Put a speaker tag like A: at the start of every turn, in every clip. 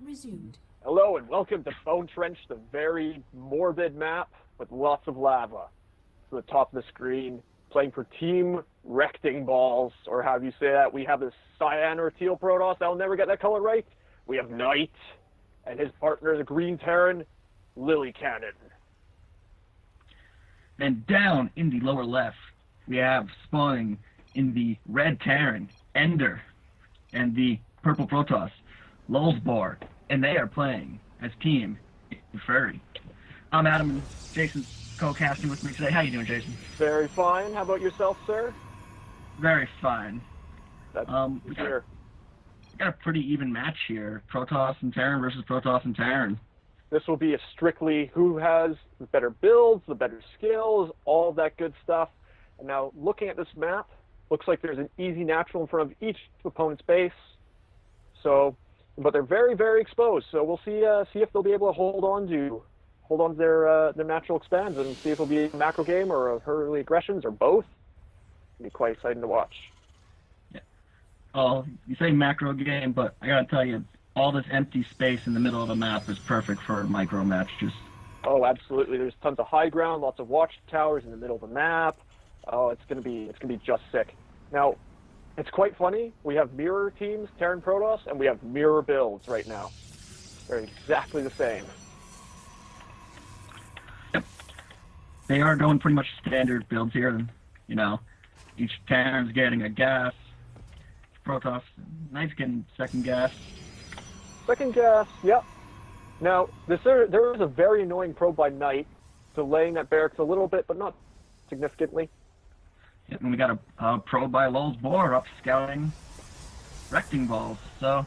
A: resumed.
B: Hello and welcome to Bone Trench, the very morbid map with lots of lava. To the top of the screen, playing for Team RektingBalls, or however you say that, we have this cyan or teal Protoss. I'll never get that color right. We have Knight, and his partner, the green Terran, Lily Cannon.
C: And down in the lower left, we have spawning in the red Terran, Ender, and the purple Protoss, Lulzbar, and they are playing as Team Inferi. I'm Adam, and Jason's co-casting with me today. How you doing, Jason?
B: Very fine. How about yourself, sir?
C: Very fine.
B: That's
C: we
B: sure.
C: got a pretty even match here. Protoss and Terran versus Protoss and Terran.
B: This will be a strictly who has the better builds, the better skills, all that good stuff. And now, looking at this map, looks like there's an easy natural in front of each opponent's base. So, but they're very, very exposed. So we'll see if they'll be able to hold on to their natural expands and see if it'll be a macro game or a early aggressions or both. It'll be quite exciting to watch.
C: Yeah. Oh, you say macro game, but I gotta tell you, all this empty space in the middle of the map is perfect for micro matches.
B: Oh, absolutely. There's tons of high ground, lots of watchtowers in the middle of the map. Oh, it's gonna be just sick. Now, it's quite funny. We have mirror teams, Terran Protoss, and we have mirror builds right now. They're exactly the same.
C: Yep. They are going pretty much standard builds here. You know, each Terran's getting a gas. Protoss, Knight's getting second gas.
B: Second gas, yep. Now, there is a very annoying probe by Knight, delaying that barracks a little bit, but not significantly.
C: Yep, and we got a probe by Lulzbar up scouting RektingBalls, so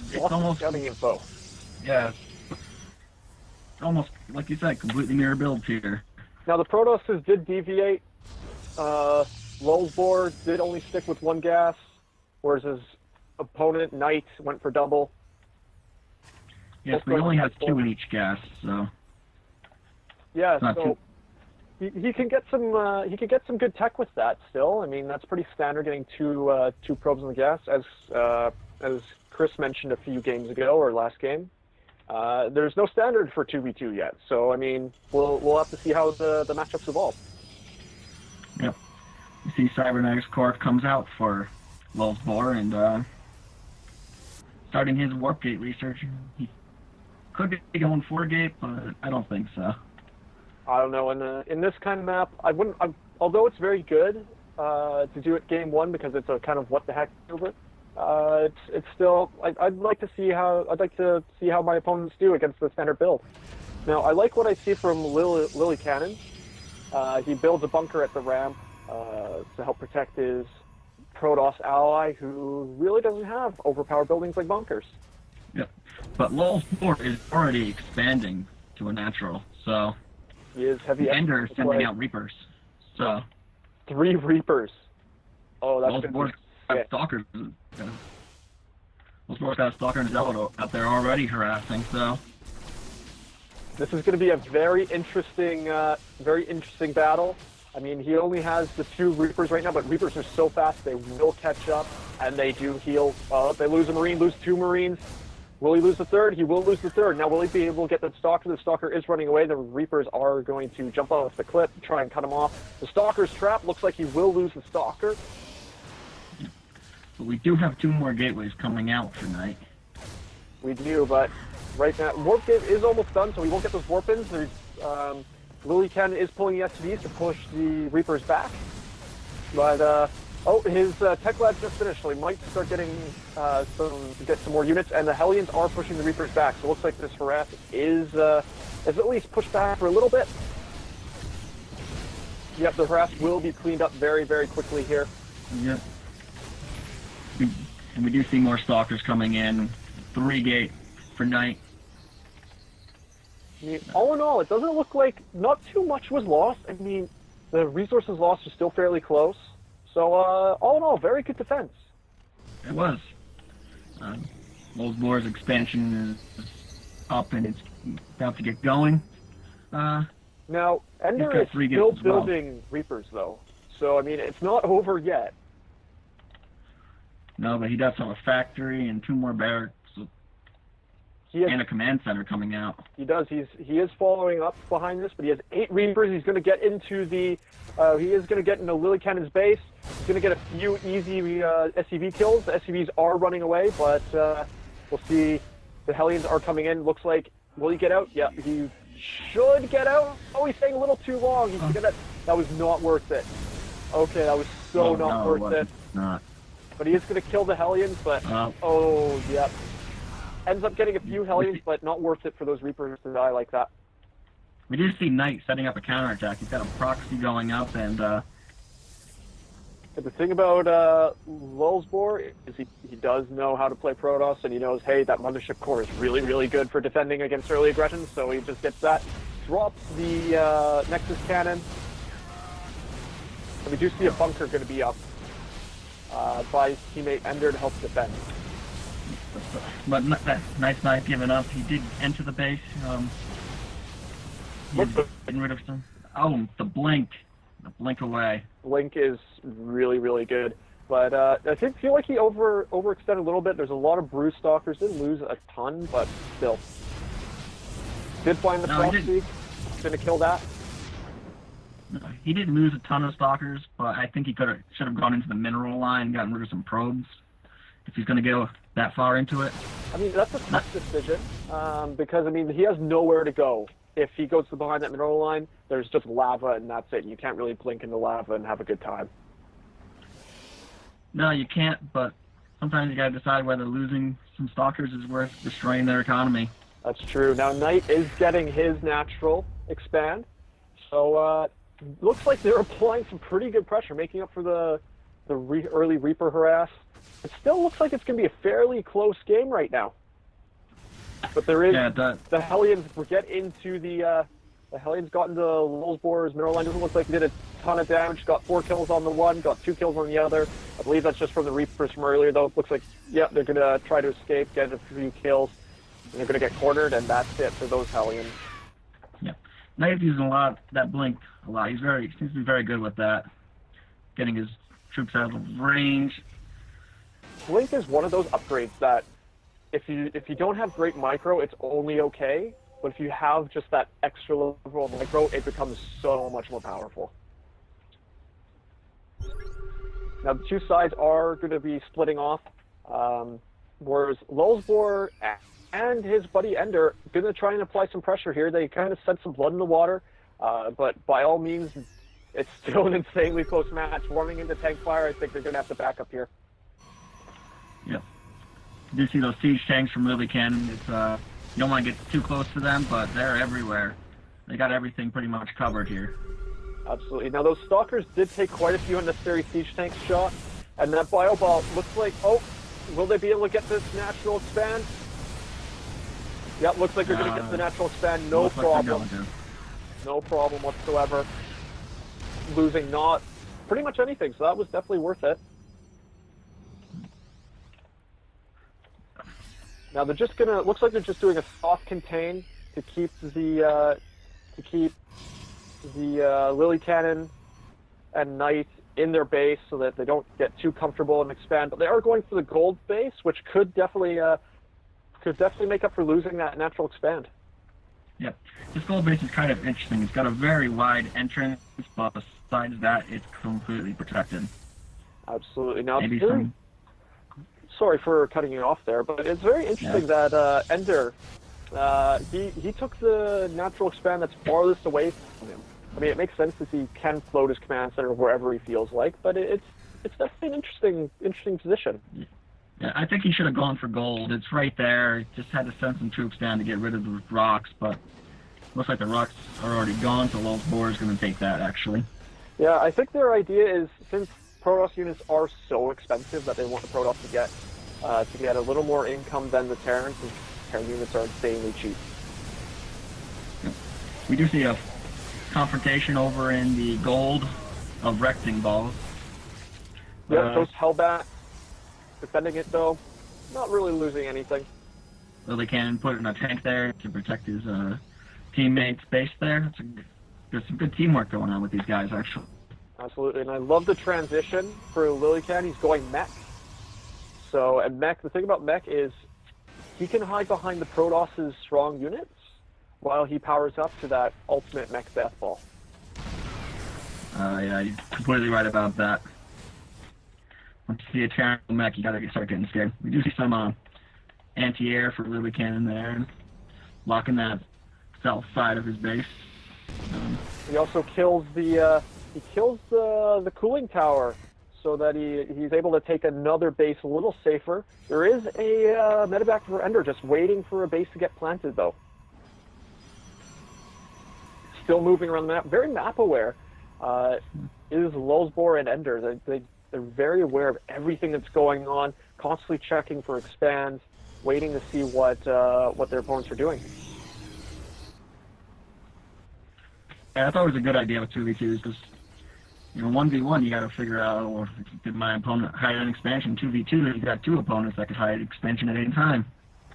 C: it's
B: Lots
C: almost
B: of scouting info.
C: yeah, it's almost like you said, completely mirror builds here.
B: Now the Protosses did deviate. Lulzbar did only stick with one gas, whereas his opponent Knight went for double.
C: Yes, we only have two in each gas, so
B: yeah,
C: not
B: so he can get some good tech with that still. I mean, that's pretty standard, getting two probes in the gas, as Chris mentioned a few games ago or last game. There's no standard for 2v2 yet, so I mean, we'll have to see how the matchups evolve.
C: Yep. You see Cybernetics Corp comes out for Lulzbar and starting his warp gate research. He could be going 4-gate, but I don't think so.
B: I don't know. In this kind of map, I wouldn't. Although it's very good to do it game one because it's a kind of what the heck over. It's still. I'd like to see how my opponents do against the standard build. Now, I like what I see from Lily Cannon. He builds a bunker at the ramp to help protect his Protoss ally, who really doesn't have overpowered buildings like bunkers.
C: Yep. But Lulzbar is already expanding to a natural, so.
B: He is heavy.
C: Ender is sending out Reapers, so.
B: 3 Reapers. Oh, that's good.
C: Lulzbar's got stalkers. Lulzbar's got a stalker and Zealot out there already harassing, so.
B: This is going to be a very interesting battle. I mean, he only has the 2 Reapers right now, but Reapers are so fast they will catch up, and they do heal. They lose a Marine, lose 2 Marines. Will he lose the 3rd? He will lose the 3rd. Now, will he be able to get the Stalker? The Stalker is running away. The Reapers are going to jump off the cliff, try and cut him off. The Stalker's trapped. Looks like he will lose the Stalker.
C: But we do have 2 more gateways coming out tonight.
B: We do, but right now, Warp Gate is almost done, so we won't get those Warp-ins. There's, Lily Cannon is pulling the STVs to push the Reapers back. But, his tech lab just finished, so he might start getting some more units, and the Hellions are pushing the Reapers back. So it looks like this harass is at least pushed back for a little bit. Yep, the harass will be cleaned up very, very quickly here.
C: Yep. And we do see more Stalkers coming in. 3-gate for Knight.
B: I mean, all in all, it doesn't look like not too much was lost. I mean, the resources lost are still fairly close. So, all in all, very good defense.
C: It was. Lulzbar's expansion is up and it's about to get going.
B: Now, Ender is still building Reapers, though. So, I mean, it's not over yet.
C: No, but he does have a factory and 2 more barracks. So and a command center coming out.
B: He does. He is following up behind this, but he has 8 Reapers. He's going to get into the. He is going to get into Lily Cannon's base. He's going to get a few easy SCV kills. The SCVs are running away, but we'll see. The Hellions are coming in. Looks like, will he get out? Yeah, he should get out. Oh, he's staying a little too long. He's gonna. That was not worth it. Okay, that was not worth it.
C: Not.
B: But he is going to kill the Hellions. But oh, yep. Ends up getting a few Hellions, but not worth it for those Reapers to die like that.
C: We do see Knight setting up a counterattack. He's got a proxy going up, and
B: the thing about Lulzbor is he does know how to play Protoss, and he knows, hey, that Mothership Core is really, really good for defending against early aggression, so he just gets that. Drops the Nexus Cannon. And we do see a bunker going to be up by his teammate Ender to help defend.
C: But that nice Knight giving up. He did enter the base. Getting rid of some. Oh, the blink. The blink away.
B: Blink is really, really good. But I feel like he overextended a little bit. There's a lot of Brood Stalkers. Didn't lose a ton, but still. Did find the proxy. Gonna kill that.
C: No, he didn't lose a ton of Stalkers, but I think he should have gone into the mineral line, gotten rid of some probes. If he's going to go that far into it.
B: I mean, that's a tough decision, because, I mean, he has nowhere to go. If he goes to behind that mineral line, there's just lava, and that's it. You can't really blink into lava and have a good time.
C: No, you can't, but sometimes you got to decide whether losing some Stalkers is worth destroying their economy.
B: That's true. Now, Knight is getting his natural expand, so looks like they're applying some pretty good pressure, making up for the early Reaper harass. It still looks like it's going to be a fairly close game right now. But there is the Hellions get into the Hellions got into Lulzbor's mineral line. Doesn't look like he did a ton of damage. Got 4 kills on the one, got 2 kills on the other. I believe that's just from the Reapers from earlier, though. It looks like, yeah, they're going to try to escape, get a few kills, and they're going to get cornered, and that's it for those Hellions.
C: Yeah, Knight's using that blink a lot. He seems to be very good with that, getting his troops out of range.
B: Blink is one of those upgrades that if you don't have great micro, it's only okay. But if you have just that extra level of micro, it becomes so much more powerful. Now the two sides are going to be splitting off, whereas Lulzbor and his buddy Ender are going to try and apply some pressure here. They kind of sent some blood in the water, but by all means, it's still an insanely close match. Warming into tank fire, I think they're going to have to back up here.
C: Yep. You do see those siege tanks from Lily Cannon. It's you don't want to get too close to them, but they're everywhere. They got everything pretty much covered here.
B: Absolutely. Now those Stalkers did take quite a few unnecessary siege tanks shot, and that bio ball looks like, oh, will they be able to get this natural expand? Yep, looks like they're going to get the natural expand, no problem. No problem whatsoever. Losing not pretty much anything, so that was definitely worth it. Now they're just gonna. Looks like they're just doing a soft contain to keep the Lily Cannon and Knight in their base so that they don't get too comfortable and expand. But they are going for the gold base, which could definitely make up for losing that natural expand.
C: Yep, this gold base is kind of interesting. It's got a very wide entrance, but besides that, it's completely protected.
B: Absolutely. Now
C: maybe
B: sorry for cutting you off there, but it's very interesting that Ender, he took the natural expand that's farthest away from him. I mean, it makes sense that he can float his command center wherever he feels like, but it's definitely an interesting position.
C: Yeah, I think he should have gone for gold. It's right there. Just had to send some troops down to get rid of the rocks, but looks like the rocks are already gone, so Lulzbor is going to take that, actually. Yeah,
B: I think their idea is, since Protoss units are so expensive that they want the Protoss to get a little more income than the Terrans, and Terran units are insanely cheap.
C: We do see a confrontation over in the gold of RektingBalls.
B: Yeah, those Hellbat defending it though, not really losing anything.
C: Lily Cannon put in a tank there to protect his teammates' base there. There's some good teamwork going on with these guys, actually.
B: Absolutely, and I love the transition for Lily Cannon. He's going mech. So, and mech, the thing about mech is he can hide behind the Protoss's strong units while he powers up to that ultimate mech death ball.
C: Yeah, you're completely right about that. Once you see a Terran mech, you gotta start getting scared. We do see some anti-air for Lily Cannon there, and blocking that south side of his base.
B: He also kills the cooling tower, so that he's able to take another base a little safer. There is a medevac for Ender just waiting for a base to get planted, though. Still moving around the map, very map aware. Is Lulzbor and Ender. They're very aware of everything that's going on, constantly checking for expands, waiting to see what their opponents are doing.
C: Yeah, that's always a good idea with 2v2s, because 1v1 you gotta figure out, or did my opponent hide an expansion? 2v2 you got two opponents that could hide expansion at any time.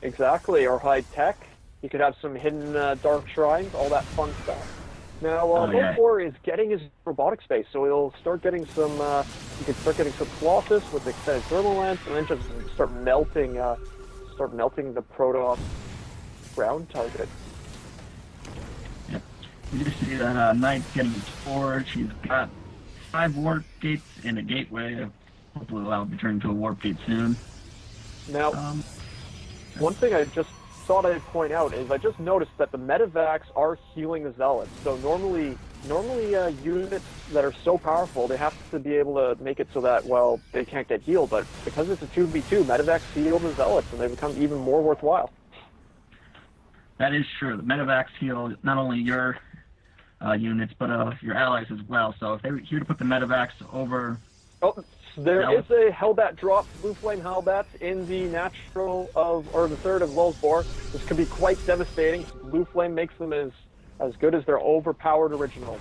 B: Exactly, or hide tech. You could have some hidden dark shrines, all that fun stuff. Now, Lulzbor is getting his robotic space, so he'll start getting some. You can start getting some Colossus with extended thermal lance, and then just start melting the Protoss ground target.
C: Yep. You just see that Knight's getting his forge. He's got 5 warp gates and a gateway. Hopefully, that'll be turned into a warp gate soon.
B: Now, one thing I just thought I'd point out is I just noticed that the medevacs are healing the zealots. So normally units that are so powerful, they have to be able to make it so that, well, they can't get healed. But because it's a 2v2, medevacs heal the zealots, and they become even more worthwhile.
C: That is true. The medevacs heal not only your units, but your allies as well. So if they were here to put the medevacs over...
B: Oh, there is a Hellbat drop, Blue Flame Hellbats, in the natural or the third of Lulzbor. This could be quite devastating. Blue Flame makes them as good as their overpowered originals.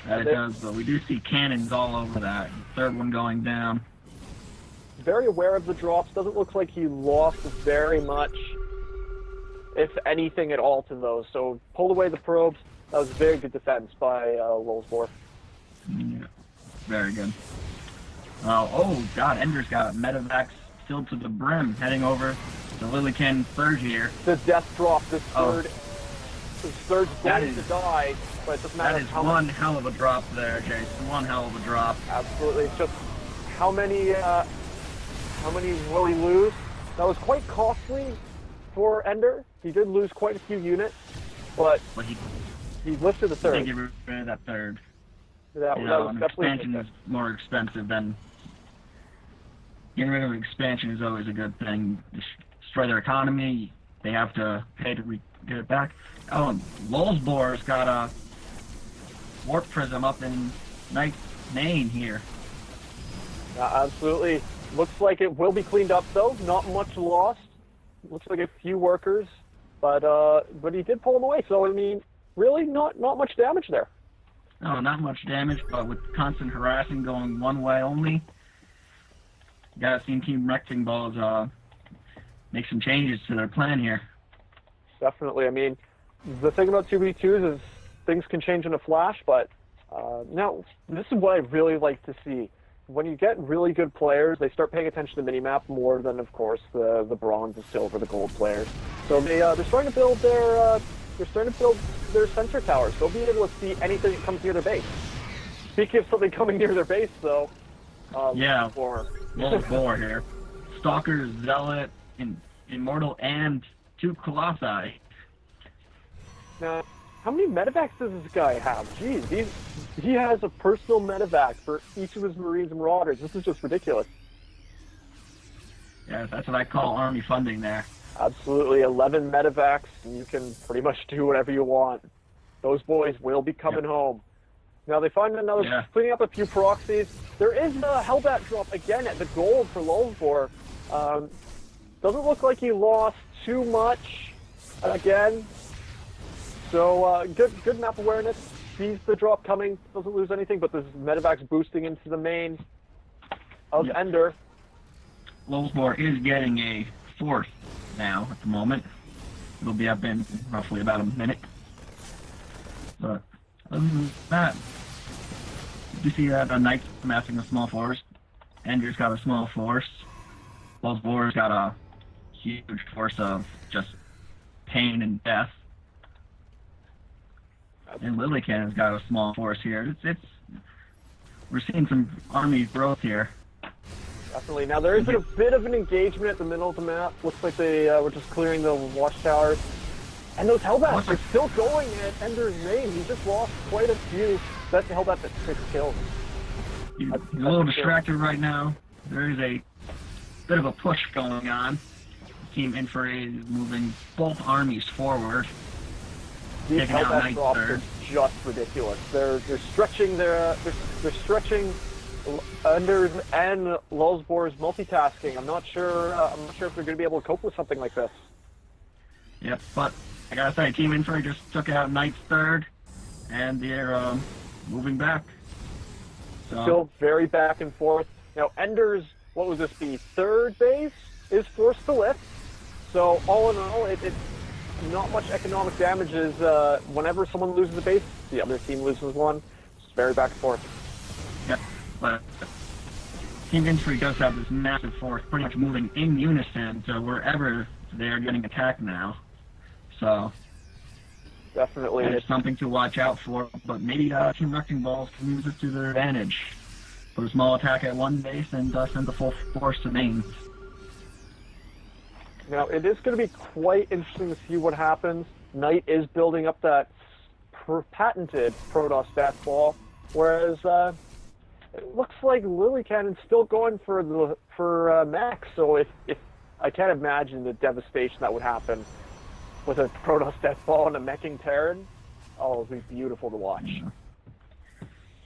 C: That it does, but we do see cannons all over that. Third one going down.
B: Very aware of the drops. Doesn't look like he lost very much, if anything at all, to those. So pulled away the probes. That was very good defense by Lulzbor.
C: Yeah, very good. Oh god, Ender's got medevacs filled to the brim, heading over to Lily Cannon's third here.
B: The death drop, this third's going to die, but it doesn't matter.
C: That is one hell of a drop there, Chase. One hell of a drop.
B: Absolutely. It's just how many will he lose? That was quite costly for Ender. He did lose quite a few units, but he lifted the third.
C: They get rid of that third.
B: That was
C: an
B: definitely
C: expansion is more expensive than... Getting rid of an expansion is always a good thing. Destroy their economy, they have to pay to get it back. Oh, and Lulzbor's got a warp prism up in Knight's main here.
B: Absolutely. Looks like it will be cleaned up, though. Not much lost. Looks like a few workers, but he did pull them away. So I mean, really, not much damage there.
C: No, not much damage, but with constant harassing going one way only, you gotta see Team RektingBalls make some changes to their plan here.
B: Definitely. I mean, the thing about 2v2s is things can change in a flash, but now this is what I really like to see. When you get really good players, they start paying attention to the minimap more than, of course, the bronze, the silver, the gold players. So they're starting to build their sensor towers. They'll be able to see anything that comes near their base. Speaking of something coming near their base, though,
C: Lulzbor here. Stalker, Zealot, Immortal, and 2 Colossi.
B: Now, how many medevacs does this guy have? Jeez, he has a personal medevac for each of his Marines and Marauders. This is just ridiculous.
C: Yeah, that's what I call army funding there.
B: Absolutely, 11 medevacs, and you can pretty much do whatever you want. Those boys will be coming home. Now they find another, cleaning up a few proxies. There is a Hellbat drop again at the gold for Lulzbor. Doesn't look like he lost too much again. So good map awareness. Sees the drop coming, doesn't lose anything, but there's medevacs boosting into the main of Ender.
C: Lulzbor is getting a 4th now at the moment. It'll be up in roughly about a minute. But other than that, you see that Knight's amassing a small force. Ender's got a small force. Lulzbor's got a huge force of just pain and death. And Lily Cannon's got a small force here. We're seeing some army growth here.
B: Definitely. Now there is a bit of an engagement at the middle of the map. Looks like they were just clearing the watchtowers. And those Hellbats are still going at Ender's main. He just lost quite a few. That's Hellbat at 6 kills.
C: He's a little distracted right now. There is a bit of a push going on. Team Inferi is moving both armies forward.
B: These Hellbat drops are just ridiculous. They're stretching they're stretching Ender's and Lulzbor's multitasking. I'm not sure if they're going to be able to cope with something like this.
C: Yep, but I gotta say, Team Inferi just took out Knight's third, and they're moving back. So.
B: Still very back and forth. Now Ender's, what would this be, third base is forced to lift. So all in all, it's not much economic damage is whenever someone loses a base, the other team loses one. It's very back and forth.
C: Yep, but Team Inferi does have this massive force pretty much moving in unison to wherever they are getting attacked now. So
B: definitely
C: it's something to watch out for, but maybe Team RektingBalls can use it to their advantage. Put a small attack at one base and send the full force to main.
B: Now, it is going to be quite interesting to see what happens. Knight is building up that patented Protoss Death Ball, whereas it looks like Lily Cannon's still going for Max. So if I can't imagine the devastation that would happen with a Protoss Death Ball and a meching Terran. Oh, it would be beautiful to watch.
C: Yeah.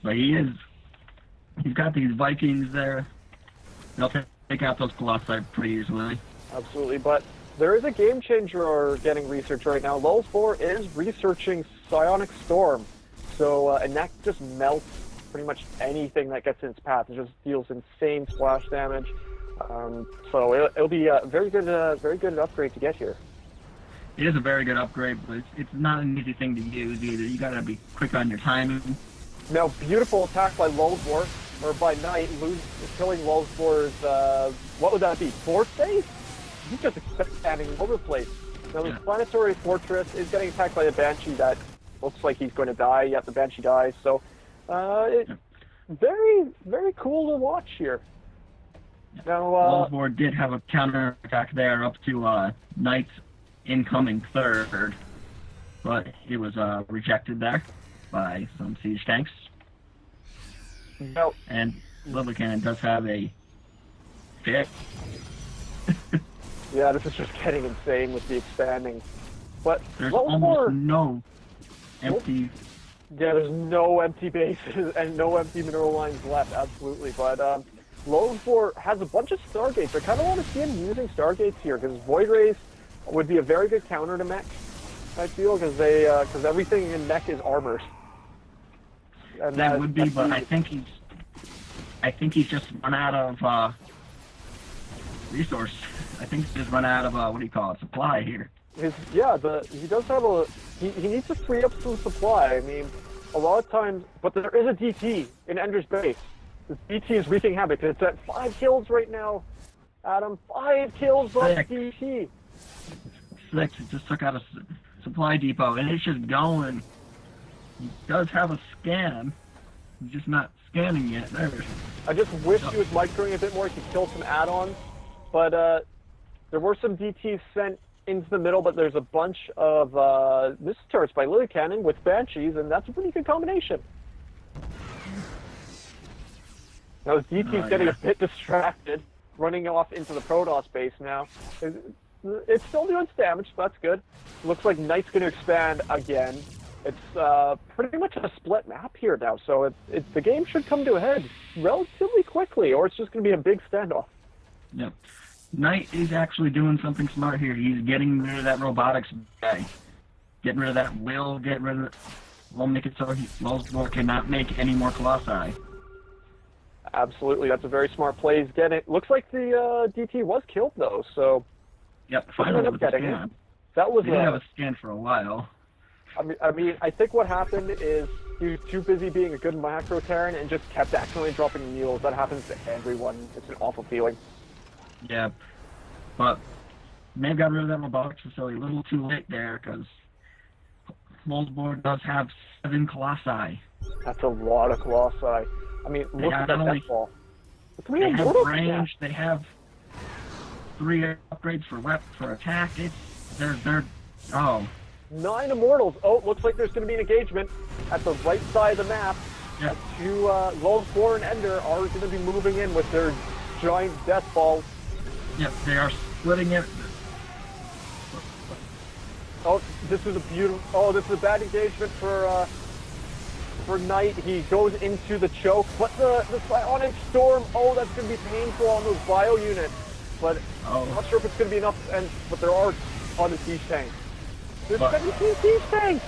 C: But he's got these Vikings there. They'll take out those Colossi pretty easily.
B: Absolutely, but there is a game changer getting researched right now. Lulzbor is researching Psionic Storm, so and that just melts pretty much anything that gets in its path. It just deals insane splash damage. So it'll be a very good upgrade to get here.
C: It is a very good upgrade, but it's not an easy thing to use either. You gotta be quick on your timing.
B: Now, beautiful attack by Lulzbor, or by Knight, killing Lulzbor's, what would that be, fourth base? He's just expanding over the place. Now, the Planetary Fortress is getting attacked by a Banshee that looks like he's going to die. Yet the Banshee dies. So, very, very cool to watch here. Now,
C: Lulzbor did have a counter attack there up to Knight's incoming third, but it was rejected there by some siege tanks.
B: No.
C: And Lily Cannon does have a fit.
B: Yeah, this is just getting insane with the expanding. But
C: there's almost no empty.
B: Yeah, there's no empty bases and no empty mineral lines left. Absolutely, but Lulzbor has a bunch of Stargates. I kind of want to see him using Stargates here because Void Rays would be a very good counter to mech. I feel because everything in mech is armored. And
C: that would be, but I think he's just run out of resource. I think he's just run out of what do you call it, supply here.
B: He does have he needs to free up some supply. I mean, a lot of times, but there is a DT in Ender's base. This DT is wreaking havoc. It's at 5 kills right now, Adam. 5 kills on DT.
C: 6. It just took out a supply depot, and it's just going. He does have a scan. He's just not scanning yet. There.
B: I just wish he was microing a bit more. He could kill some add-ons, but there were some DTs sent into the middle, but there's a bunch of missile turrets by Lily Cannon with Banshees, and that's a pretty good combination. Now the DT's getting a bit distracted, running off into the Protoss base now. It's still doing damage, so that's good. Looks like Knight's going to expand again. It's pretty much a split map here now, so the game should come to a head relatively quickly, or it's just going to be a big standoff.
C: Yep. Knight is actually doing something smart here. He's getting rid of that robotics guy. Getting rid of that will, get rid of it. We'll make it so Lulzbor cannot make any more Colossi.
B: Absolutely, that's a very smart play. Looks like the DT was killed though, so.
C: Yep, finally with the scan.
B: That was.
C: He didn't have a scan for a while.
B: I mean, I think what happened is he was too busy being a good macro Terran and just kept accidentally dropping mules. That happens to everyone. It's an awful feeling.
C: Yeah, but may have got rid of that robotics facility a little too late there because Wolfsburg does have 7 Colossi.
B: That's a lot of Colossi. I mean,
C: They
B: look
C: have
B: at that
C: not only
B: death ball.
C: they have
B: Immortals?
C: range, they have 3 upgrades for attack. They're oh
B: 9 immortals. Oh, looks like there's going to be an engagement at the right side of the map.
C: yeah.
B: Two Lulzbor and Ender are going to be moving in with their giant death balls.
C: Yep, they are splitting it.
B: Oh, this is a beautiful. Oh, this is a bad engagement for Knight. He goes into the choke, but the Psionic Storm. Oh, that's going to be painful on those bio units. But I'm not sure if it's going to be enough. But there are a ton of siege tanks. There's 17 siege tanks.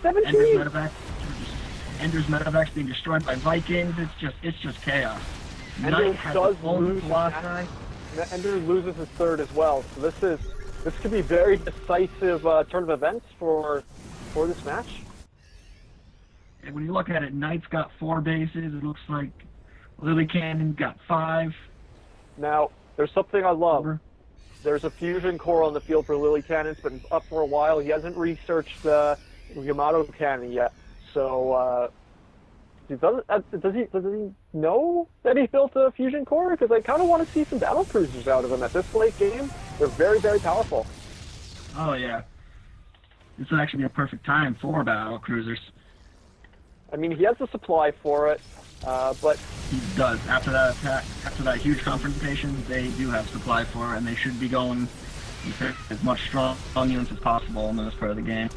B: 17.
C: Ender's medevacs being destroyed by Vikings. It's just chaos.
B: Ender
C: Knight has
B: does
C: his own
B: lose.
C: Colossi.
B: Ender loses his third as well. So this could be very decisive turn of events for this match.
C: And when you look at it, Knight's got 4 bases. It looks like Lily Cannon got 5.
B: Now, there's something I love. There's a fusion core on the field for Lily Cannon. It's been up for a while. He hasn't researched the Yamato Cannon yet. So, does he know that he built a fusion core? Because I kind of want to see some battle cruisers out of him at this late game. They're very, very powerful.
C: Oh yeah, this would actually be a perfect time for battle cruisers.
B: I mean, he has the supply for it, but
C: he does. After that attack, after that huge confrontation, they do have supply for it, and they should be going as much strong units as possible in this part of the game.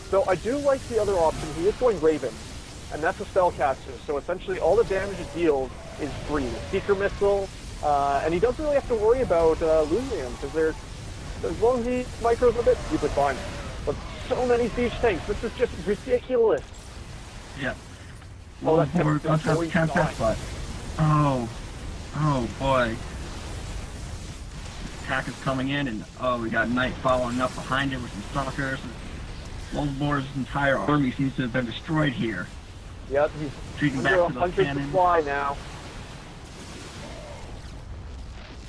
B: So I do like the other option. He is going Raven, and that's a spellcaster. So essentially, all the damage it deals is free. Seeker missile, and he doesn't really have to worry about losing him because as long as he micros a bit, he'll be fine. But so many siege tanks. This is just ridiculous.
C: Yeah.
B: Oh, that's
C: Tempest, but oh boy. Attack is coming in, and we got Knight following up behind it with some stalkers. Wolfsborg's entire army seems to have been destroyed here.
B: Yep, he's
C: Treating
B: under
C: back to
B: 100 supply now.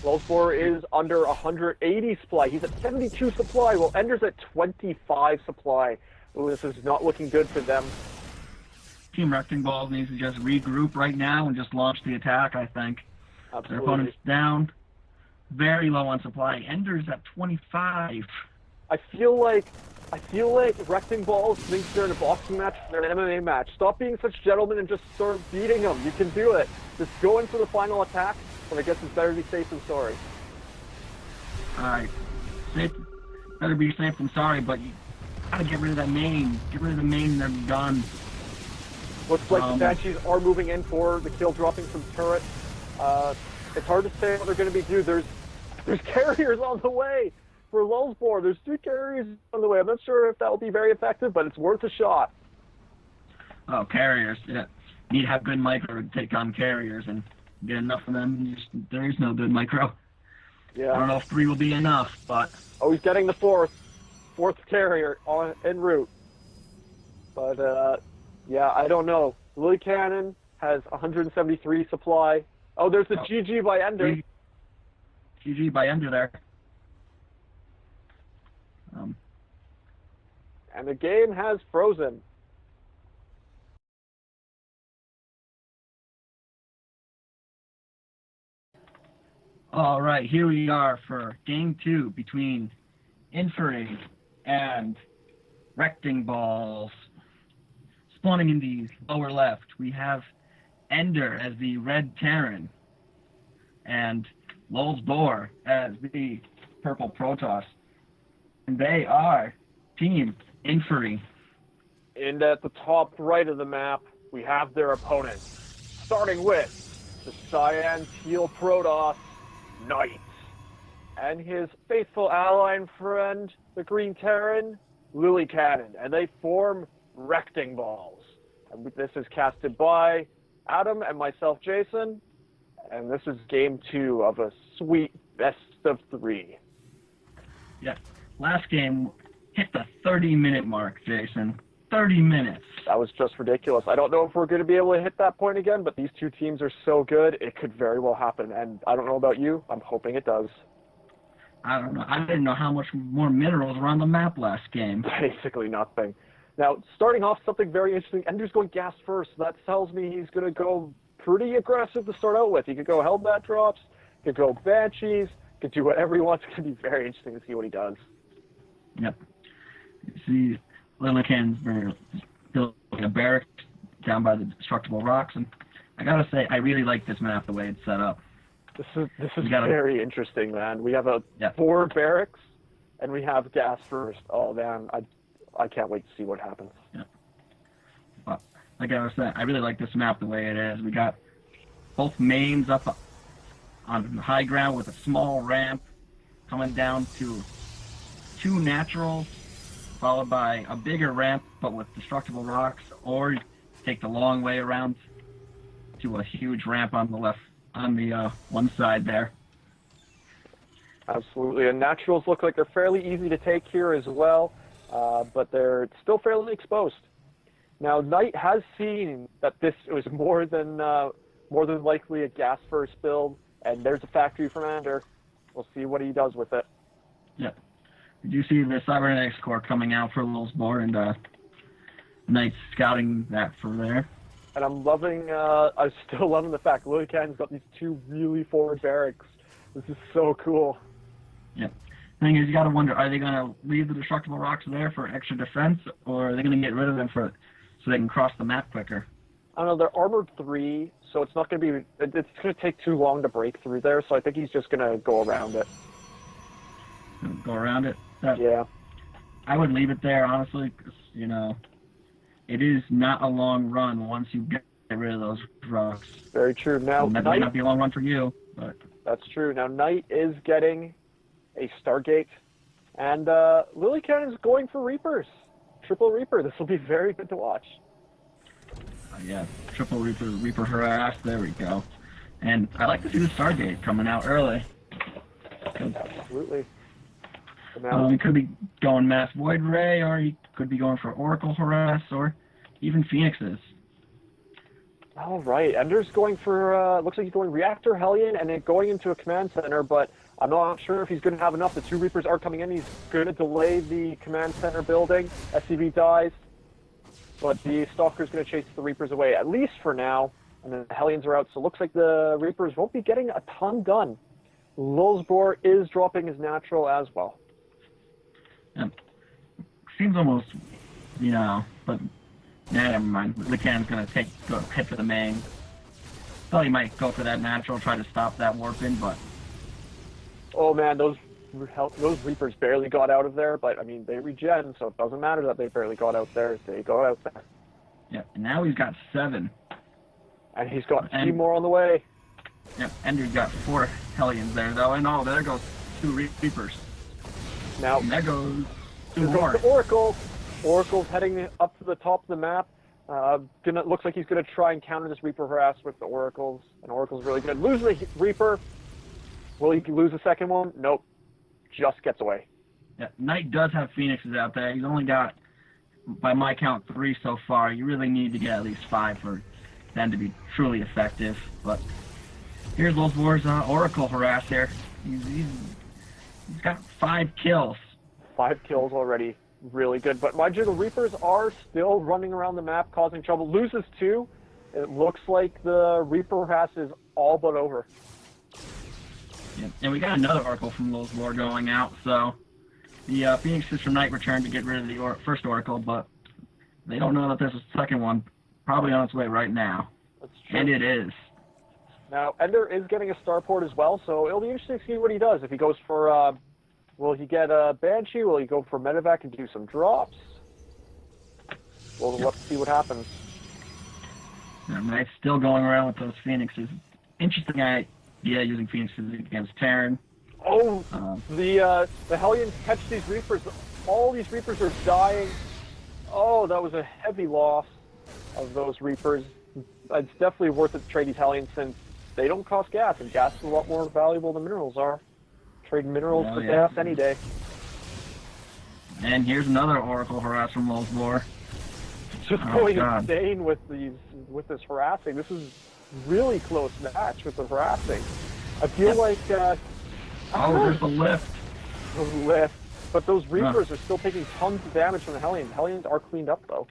B: Wolfsborg is under 180 supply. He's at 72 supply, while Ender's at 25 supply. Ooh, this is not looking good for them.
C: Team RektingBalls needs to just regroup right now and just launch the attack, I think.
B: Absolutely.
C: Their opponent's down. Very low on supply. Ender's at 25.
B: I feel like RektingBalls thinks they're in a boxing match, they're in an MMA match. Stop being such gentlemen and just start beating them. You can do it. Just go in for the final attack, but I guess it's better to be safe than sorry.
C: Alright. Better be safe than sorry, but you gotta get rid of that main. Get rid of the main and they're done.
B: Looks like the Banshees are moving in for the kill, dropping some turret. It's hard to say what they're going to be doing. There's carriers on the way for Lulzbor. There's 2 carriers on the way. I'm not sure if that will be very effective, but it's worth a shot.
C: Oh, carriers. Yeah. Need to have good micro to take on carriers and get enough of them. There is no good micro.
B: Yeah.
C: I don't know if 3 will be enough, but...
B: Oh, he's getting the 4th carrier en route. But, yeah, I don't know. Lily Cannon has 173 supply. Oh, there's the GG by Ender.
C: GG by Ender there.
B: And the game has frozen.
C: All right, here we are for Game 2 between Inferi and RektingBalls. Spawning in the lower left, we have Ender as the Red Terran and Lulzbor as the Purple Protoss. And they are Team Inferi.
B: And at the top right of the map, we have their opponents. Starting with the Cyan Teal Protoss, Knight. And his faithful ally and friend, the Green Terran, Lily Cannon. And they form RektingBalls. And this is casted by Adam and myself, Jason. And this is game 2 of a sweet best of 3.
C: Yeah. Last game hit the 30-minute mark, Jason. 30 minutes.
B: That was just ridiculous. I don't know if we're going to be able to hit that point again, but these two teams are so good, it could very well happen. And I don't know about you, I'm hoping it does.
C: I don't know. I didn't know how much more minerals were on the map last game.
B: Basically nothing. Now, starting off, something very interesting. Ender's going gas first. So that tells me he's going to go pretty aggressive to start out with. He could go Hellbat drops, he could go Banshees, he could do whatever he wants. It's going to be very interesting to see what he does.
C: Yep. You see, Lillican's building a barracks down by the destructible rocks, and I gotta say, I really like this map the way it's set up.
B: This is very interesting, man. We have 4 barracks, and we have gas first. Oh man, I can't wait to see what happens.
C: Yeah. Well, like I was saying, I really like this map the way it is. We got both mains up on the high ground with a small ramp coming down to 2 naturals, followed by a bigger ramp but with destructible rocks, or take the long way around to a huge ramp on the left, on the one side there.
B: Absolutely, and naturals look like they're fairly easy to take here as well, but they're still fairly exposed. Now, Knight has seen that this was more than likely a gas first build, and there's a factory from Ender. We'll see what he does with it.
C: Yep. Did you see the Cybernetics Core coming out for Lulzbor, and Knight scouting that for there?
B: And I'm still loving the fact Lillican's got these 2 really forward barracks. This is so cool.
C: Yep. Thing is, you gotta wonder, are they gonna leave the destructible rocks there for extra defense, or are they gonna get rid of them so they can cross the map quicker?
B: I don't know, they're armored 3, so it's not gonna it's gonna take too long to break through there, so I think he's just gonna go around it.
C: Go around it?
B: Yeah.
C: I would leave it there, honestly, because, it is not a long run once you get rid of those rocks.
B: Very true. Now,
C: that might not be a long run for you, but...
B: That's true. Now, Knight is getting a Stargate, and Lillican is going for Reapers. Triple Reaper. This will be very good to watch.
C: Yeah, Triple Reaper harass. There we go. And I like to see the Stargate coming out early.
B: Absolutely.
C: He could be going Mass Void Ray, or he could be going for Oracle Harass, or even Phoenixes.
B: All right, Ender's going for, looks like he's going Reactor Hellion and then going into a command center, but I'm not sure if he's going to have enough. The 2 Reapers are coming in. He's going to delay the command center building. SCV dies, but the Stalker's going to chase the Reapers away, at least for now, and then the Hellions are out, so it looks like the Reapers won't be getting a ton done. Lulzbor is dropping his natural as well.
C: Seems almost, but never mind. Lillican's going to go hit for the main. Thought he might go for that natural, try to stop that warping, but...
B: Oh man, those Reapers barely got out of there, but I mean, they regen, so it doesn't matter that they barely got out there. They got out there.
C: Yeah, and now he's got 7.
B: And he's got 3 more on the way.
C: Yep, Ender's got 4 Hellions there, though, and there goes 2 Reapers.
B: Now,
C: and there goes 2
B: more.
C: more.
B: Oracle. Oracle's heading up to the top of the map. Looks like he's going to try and counter this Reaper harass with the Oracles, and Oracle's really good. Lose the Reaper. Will he lose the second one? Nope. Just gets away.
C: Yeah, Knight does have Phoenixes out there. He's only got, by my count, 3 so far. You really need to get at least 5 for them to be truly effective. But here's Lulzbor's Oracle harass here. He's got 5 kills.
B: 5 kills already. Really good. But mind you, the Reapers are still running around the map causing trouble. Loses 2. It looks like the Reaper harass is all but over.
C: Yeah. And we got another Oracle from Lulzbor going out, so the Phoenixes from Knight returned to get rid of the first Oracle, but they don't know that there's a second one probably on its way right now.
B: That's true.
C: And it is.
B: Now, Ender is getting a starport as well, so it'll be interesting to see what he does. If he goes for, will he get a Banshee? Will he go for Medevac and do some drops? Let's see what happens.
C: Yeah, Knight's still going around with those Phoenixes. Interesting idea using Phoenixes against Terran.
B: Oh, the Hellions catch these Reapers. All these Reapers are dying. Oh, that was a heavy loss of those Reapers. It's definitely worth it to trade these Hellions since they don't cost gas, and gas is a lot more valuable than minerals are. Trade minerals for gas any day.
C: And here's another Oracle harass from Lulzbor.
B: just
C: Oh,
B: going
C: God.
B: insane with this harassing. This is really close match with the harassing. I feel like
C: There's the lift.
B: the lift, but those Reapers are still taking tons of damage from the Hellions. Hellions are cleaned up though.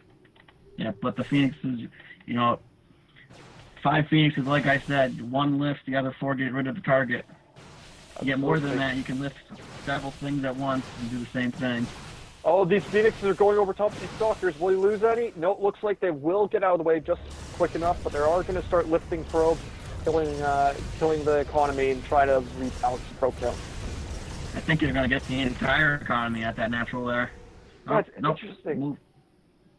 C: Yeah, but the Phoenixes, 5 Phoenixes, like I said, 1 lift, the other 4 get rid of the target. You get more than that, you can lift several things at once and do the same thing.
B: Oh, these Phoenixes are going over top of these Stalkers. Will he lose any? No, it looks like they will get out of the way just quick enough, but they are going to start lifting probes, killing the economy and try to rebalance the probe count.
C: I think you're going to get the entire economy at that natural there. Oh,
B: That's interesting.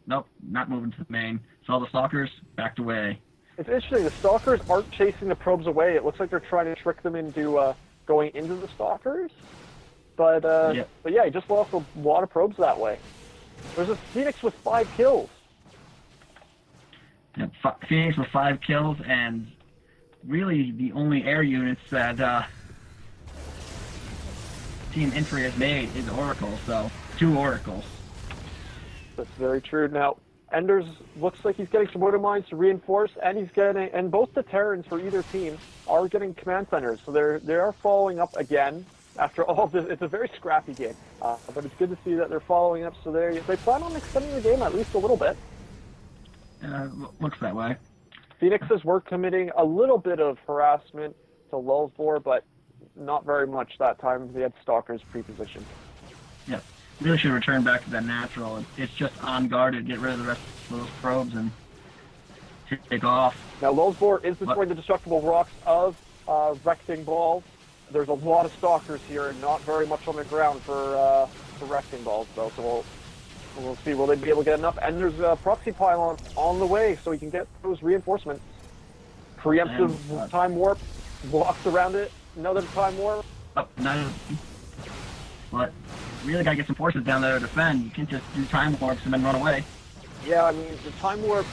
C: Nope, not moving to the main. So the Stalkers backed away.
B: It's interesting. The Stalkers aren't chasing the probes away. It looks like they're trying to trick them into going into the Stalkers. But yeah, he just lost a lot of probes that way. There's a Phoenix with 5 kills.
C: Yeah, Phoenix with 5 kills, and really the only air units that Team Inferi has made is Oracle, so 2 Oracles.
B: That's very true. Now, Enders looks like he's getting some Widow Mines to reinforce, and both the Terrans for either team are getting command centers, so they are following up again. After all this, it's a very scrappy game, but it's good to see that they're following up. So they plan on extending the game at least a little bit.
C: Looks that way.
B: Phoenixes were committing a little bit of harassment to Lulzbor, but not very much that time. They had Stalkers pre-positioned.
C: Yeah, really should return back to that natural. It's just on guarded, get rid of the rest of those probes and take off.
B: Now Lulzbor is destroying the destructible rocks of RektingBalls. There's a lot of Stalkers here and not very much on the ground for RektingBalls, though. So we'll see. Will they be able to get enough? And there's a proxy pylon on the way, so he can get those reinforcements. Preemptive time warp, walks around it. Another time warp.
C: But really gotta get some forces down there to defend. You can't just do time warps and then run away.
B: Yeah, I mean the time warp.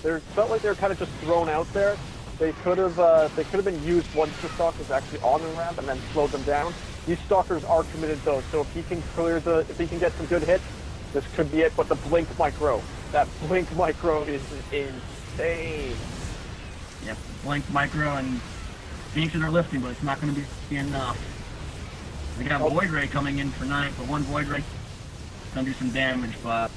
B: They felt like they were kind of just thrown out there. They could have been used once the Stalkers actually on the ramp and then slowed them down. These Stalkers are committed though, so if he can get some good hits, this could be it. But the blink micro, that blink micro is insane.
C: Yep, blink micro and Phoenixes are lifting, but it's not going to be enough. We got Void Ray coming in for 9, but 1 Void Ray gonna do some damage, but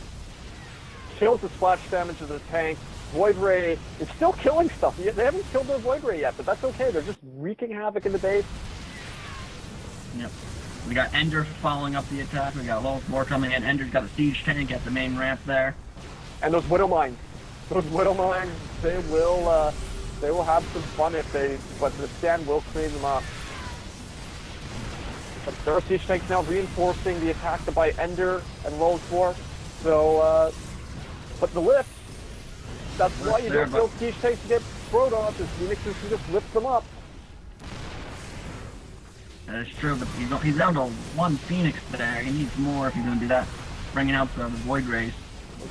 B: kills the splash damage of the tank. Void Ray is still killing stuff. They haven't killed their Void Ray yet, but that's okay. They're just wreaking havoc in the base.
C: Yep. We got Ender following up the attack. We got Lulzbor coming in. Ender's got a siege tank at the main ramp there.
B: And those Widow Mines. Those Widow Mines, they will have some fun but the stand will clean them up. But there are siege tanks now reinforcing the attack by Ender and Lulzbor. So, but the lift. That's why you don't build siege tanks to get Protoss, is Phoenixes can just lift them up.
C: That is true, but he's down to 1 Phoenix there. He needs more if he's going to do that. Bringing out the Void Rays.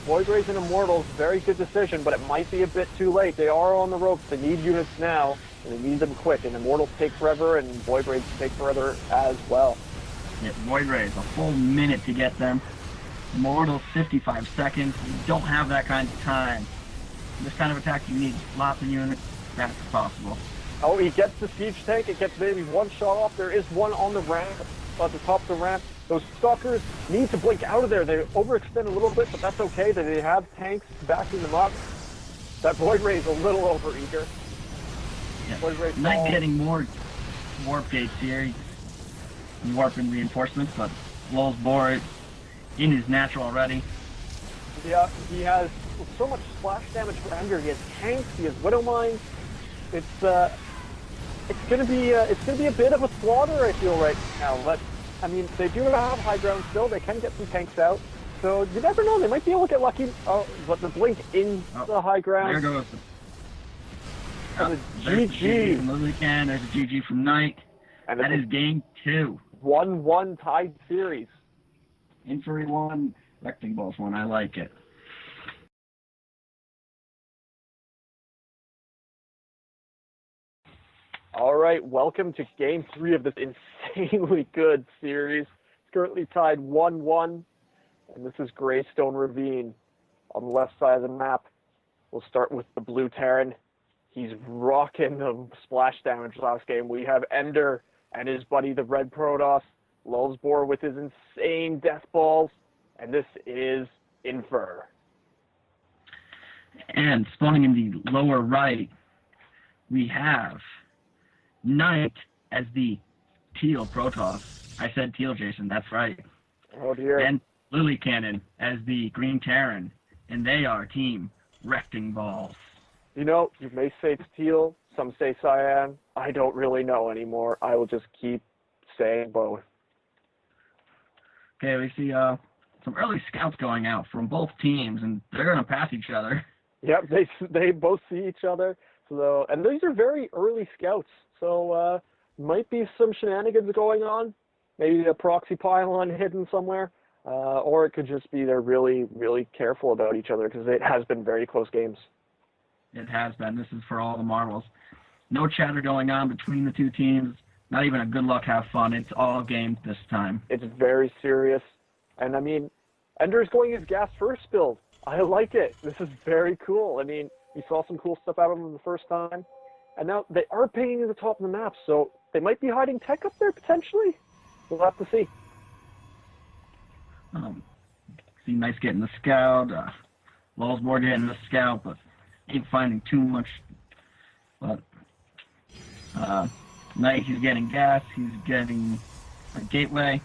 B: Void Rays and Immortals, very good decision, but it might be a bit too late. They are on the ropes. They need units now, and they need them quick. And Immortals take forever, and Void Rays take forever as well.
C: Yeah, Void Rays, a full minute to get them. Immortals, 55 seconds. You don't have that kind of time. This kind of attack, you need lots of units. That's possible.
B: Oh, he gets the siege tank. It gets maybe 1 shot off. There is 1 on the ramp, at the top of the ramp. Those Stalkers need to blink out of there. They overextend a little bit, but that's okay. They have tanks backing them up. That Void Ray is a little overeager.
C: Yeah. Void Ray not getting more warp gates here. He's warping reinforcements, but Lulzbor in his natural already.
B: Yeah, he has so much splash damage for Ender. He has tanks. He has Widow Mines. It's gonna be a bit of a slaughter, I feel, right now. But I mean, they do have high ground still. They can get some tanks out. So you never know. They might be able to get lucky. Oh, but the blink in the high ground.
C: There goes.
B: And the
C: there's
B: GG.
C: The from Lilican. There's a GG from Knight. And that is game 2.
B: 1-1 tied series.
C: Inferi 1, RektingBalls 1. I like it.
B: All right, welcome to Game 3 of this insanely good series. It's currently tied 1-1, and this is Greystone Ravine. on the left side of the map. We'll start with the blue Terran. He's rocking the splash damage last game. We have Ender and his buddy, the red Protoss. Lulzbor with his insane death balls. And this is Infer.
C: And spawning in the lower right, we have Knight as the teal Protoss. I said teal, Jason. That's right.
B: Oh, dear.
C: And Lily Cannon as the green Terran. And they are Team RektingBalls.
B: You know, you may say it's teal, some say cyan. I don't really know anymore. I will just keep saying both.
C: Okay, we see some early scouts going out from both teams, and they're going to pass each other.
B: Yep, they both see each other. So, and these are very early scouts. So might be some shenanigans going on. Maybe a proxy pylon hidden somewhere. Or it could just be they're really, really careful about each other because it has been very close games.
C: It has been. This is for all the marbles. No chatter going on between the two teams. Not even a good luck, have fun. It's all game this time.
B: It's very serious. And I mean, Ender's going his gas first build. I like it. This is very cool. I mean, we saw some cool stuff out of him the first time. And now they are pinging at the top of the map, so they might be hiding tech up there potentially. We'll have to see.
C: See Nice getting the scout. Lulzbor getting the scout, but ain't finding too much. But Knight, he's getting gas. He's getting a gateway.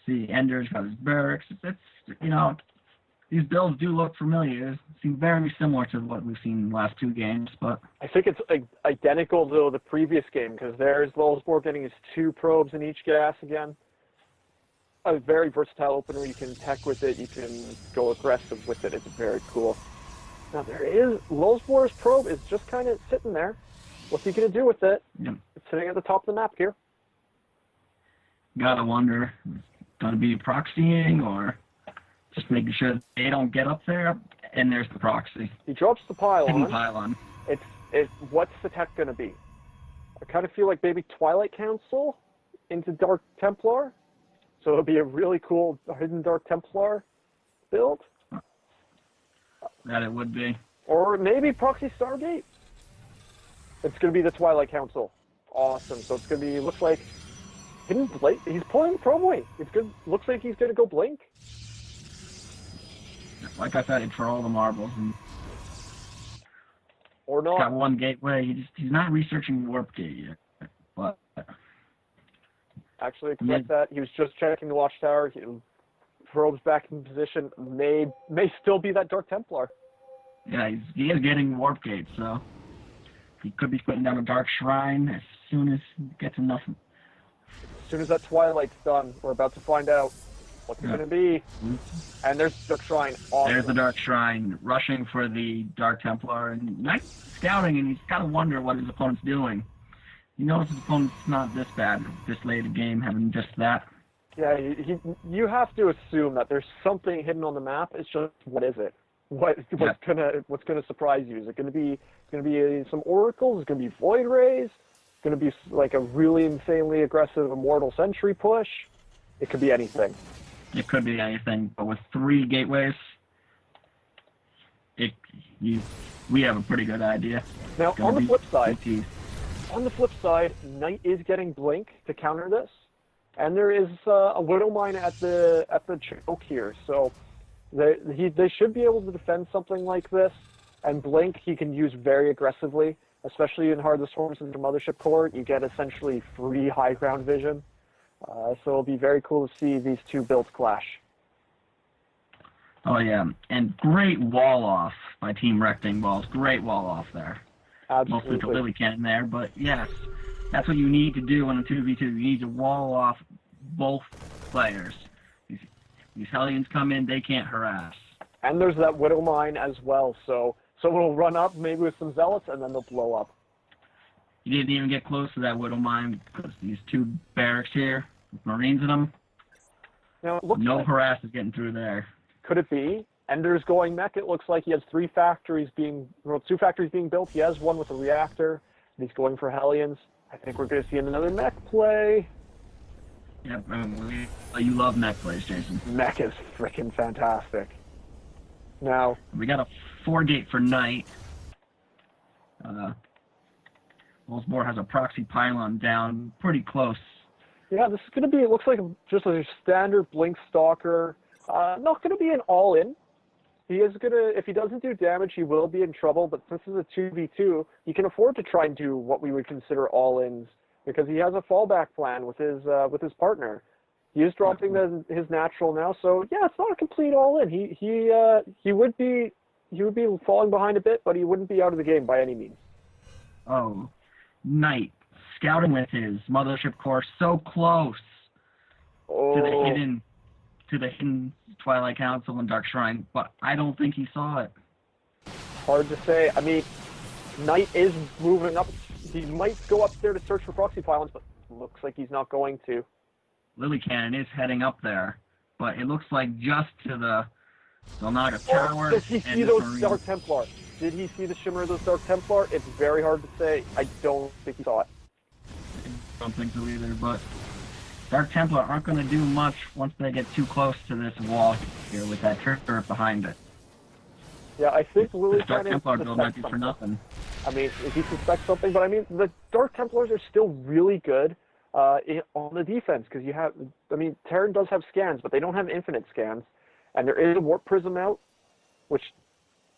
C: See, Ender's got his barracks. It's you know, these builds do look familiar. They seem very similar to what we've seen in the last two games, but
B: I think it's identical to the previous game because there's Lulzbor getting his 2 probes in each gas again. A very versatile opener. You can tech with it. You can go aggressive with it. It's very cool. Now there is Lulzbor's probe is just kind of sitting there. What's he going to do with it?
C: yeah.
B: It's sitting at the top of the map here.
C: Gotta wonder, gonna be proxying or just making sure they don't get up there. And there's the proxy.
B: He drops the
C: Hidden
B: pylon.
C: pylon.
B: What's the tech going to be? I kind of feel like maybe Twilight Council into Dark Templar. So it'll be a really cool hidden Dark Templar build.
C: That it would be.
B: Or maybe Proxy Stargate. It's going to be the Twilight Council. Awesome. So it's going to be, looks like, hidden Blink. He's pulling the probe away. It's good. Looks like he's going to go Blink.
C: Like I said, it's for all the marbles. And
B: Or
C: he's got
B: not.
C: one gateway. He's not researching Warp Gate yet. But
B: Actually, correct that. He was just checking the watchtower. He probes back in position. May still be that Dark Templar.
C: yeah, he is getting Warp Gate, so he could be putting down a Dark Shrine as soon as he gets enough.
B: As soon as that Twilight's done, we're about to find out what's it going to be. And there's Dark Shrine. Awesome.
C: There's the Dark Shrine, rushing for the Dark Templar, and Knight scouting, and he's got to wonder what his opponent's doing. He knows his opponent's not this bad this late a game, having just that.
B: Yeah, you have to assume that there's something hidden on the map. It's just, what is it? What's gonna surprise you? Is it gonna be some oracles? Is it gonna be void rays? It's gonna be like a really insanely aggressive immortal sentry push? It could be anything.
C: It could be anything, but with 3 gateways, we have a pretty good idea.
B: Now, on the flip side,
C: GTs.
B: Knight is getting Blink to counter this, and there is a Widow Mine at the choke here, so they should be able to defend something like this. And Blink he can use very aggressively, especially in Heartless Horns and the Mothership Core. You get essentially free high ground vision, so it'll be very cool to see these two builds clash.
C: Oh yeah, and great wall off by Team RektingBalls. Great wall off there.
B: Absolutely.
C: Mostly to Lily Cannon there, but yes, that's what you need to do in a 2v2. You need to wall off both players. These Hellions come in, they can't harass.
B: And there's that Widow Mine as well, so it'll run up maybe with some Zealots, and then they'll blow up.
C: You didn't even get close to that Widow Mine because these 2 barracks here with Marines in them,
B: Now, it looks
C: no
B: like,
C: harass is getting through there.
B: could it be? Ender's going mech. It looks like he has 2 factories being built. He has one with a reactor, and he's going for Hellions. I think we're going to see another mech play.
C: Yep, you love mech plays, Jason.
B: Mech is freaking fantastic. Now
C: We got a 4-gate for Knight. Wolfsbore has a proxy pylon down pretty close.
B: yeah, this is going to be, it looks like just a standard Blink Stalker. Not going to be an all-in. He is going to, if he doesn't do damage, he will be in trouble, but since it's a 2v2, he can afford to try and do what we would consider all-ins, because he has a fallback plan with his partner. He is dropping his natural now, so yeah, it's not a complete all-in. He would be falling behind a bit, but he wouldn't be out of the game by any means.
C: Oh, Knight scouting with his mothership core so close to the hidden Twilight Council and Dark Shrine, but I don't think he saw it.
B: Hard to say. I mean, Knight is moving up. He might go up there to search for proxy pylons, but looks like he's not going to.
C: Lily Cannon is heading up there, but it looks like just to the Zelnaga Tower.
B: Does he see those Dark Templar? Did he see the shimmer of those Dark Templar? It's very hard to say. I don't think he saw it.
C: I don't think so either, but Dark Templar aren't going to do much once they get too close to this wall here with that turret behind it.
B: Yeah, I think Lily
C: Dark
B: Cannon
C: Templar build might be
B: suspects
C: for nothing.
B: I mean, if he suspects something, but I mean, the Dark Templars are still really good on the defense, because you have, I mean, Terran does have scans, but they don't have infinite scans, and there is a Warp Prism out, which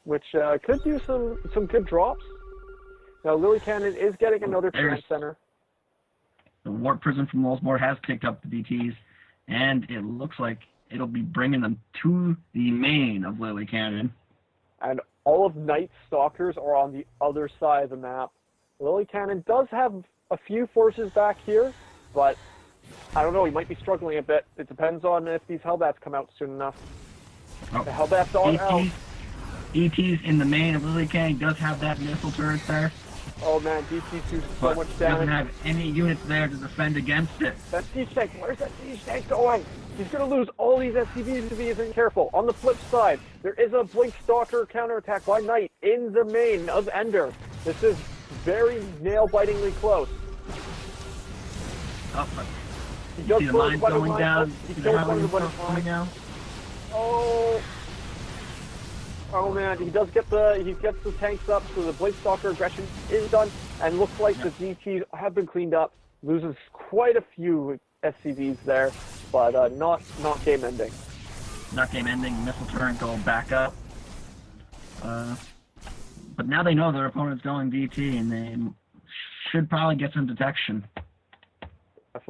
B: could do some good drops. Now, Lily Cannon is getting another Command Center.
C: The Warp Prism from Wolfsbore has picked up the DTs, and it looks like it'll be bringing them to the main of Lily Cannon.
B: And all of Knight's Stalkers are on the other side of the map. Lily Cannon does have a few forces back here, but I don't know, he might be struggling a bit. It depends on if these Hellbats come out soon enough.
C: Oh.
B: The Hellbats are out.
C: DT's in the main of Lily Cannon. He does have that missile turret there.
B: Oh man, DT do so much damage.
C: He doesn't have any units there to defend against it.
B: That siege tank, where's that siege tank going? He's going to lose all these SCVs if he isn't careful. On the flip side, there is a Blink Stalker counterattack by Knight in the main of Ender. This is very nail-bitingly close.
C: Oh,
B: He
C: you see the mines going down?
B: He kills one of the
C: coming out?
B: Oh man, he gets the tanks up, so the Blink Stalker aggression is done, and looks like the DTs have been cleaned up. Loses quite a few SCVs there, but not game ending.
C: Not game ending. Missile turret go back up. But now they know their opponent's going DT, and they should probably get some detection.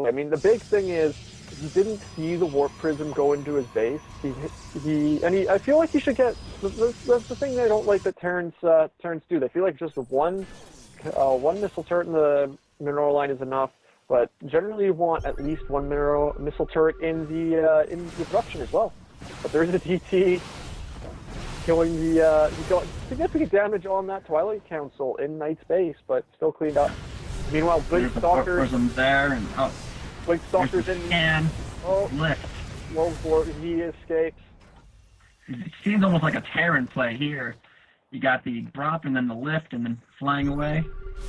B: I mean, the big thing is he didn't see the Warp Prism go into his base. I feel like he should get. That's the thing I don't like that Terrans do. They feel like just one missile turret in the mineral line is enough, but generally you want at least one missile turret in the production as well. But there's a DT killing the significant damage on that Twilight Council in Knight's base, but still cleaned up. Meanwhile, Blink Stalkers
C: there, and
B: Blink Stalkers in
C: lift.
B: Wolfsbore, he escapes.
C: It seems almost like a Terran play here. You got the drop and then the lift and then flying away.